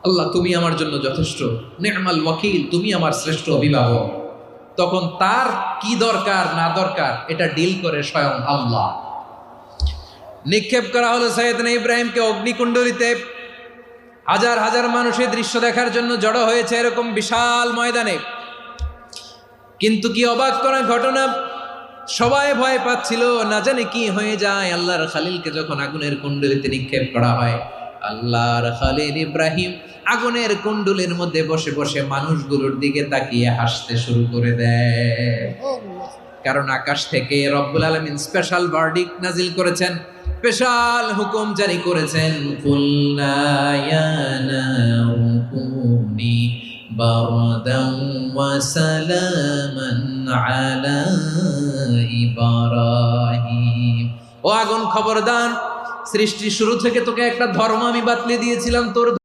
আল্লাহ তুমি আমার জন্য যথেষ্ট, নি'মাল ওয়াকিল, তুমি আমার শ্রেষ্ঠ অভিভাবক। তখন তার কি দরকার না দরকার এটা ডিল করে স্বয়ং আল্লাহ। নিক্ষেপ করা হলো সাইয়েদনা ইব্রাহিমকে অগ্নিকুণ্ডলিতে। হাজার হাজার মানুষের দৃশ্য দেখার জন্য জড়ো হয়েছে এরকম বিশাল ময়দানে। কিন্তু কি অবাক করা ঘটনা, সবাই ভয় পাচ্ছিল না জানে কি হয়ে যায়। আল্লাহর খালিলকে যখন আগুনের কুণ্ডলিতে নিক্ষেপ করা হয়, আল্লাহর খালিল ইব্রাহিম আগুনের কুণ্ডলের মধ্যে বসে বসে মানুষগুলোর দিকে তাকিয়ে হাসতে শুরু করে দেয়। কারণ আকাশ থেকে রব্বুল আলামিন স্পেশাল ভার্ডিক্ট নাজিল করেছেন, স্পেশাল হুকুম জারি করেছেন, কুলনা ইয়া নারু কুনি বারদান ওয়া সালামান আলা ইব্রাহিম। ও আগুন খবরদার, সৃষ্টির শুরু থেকে তোকে একটা ধর্ম আমি বাতলে দিয়েছিলাম, তোর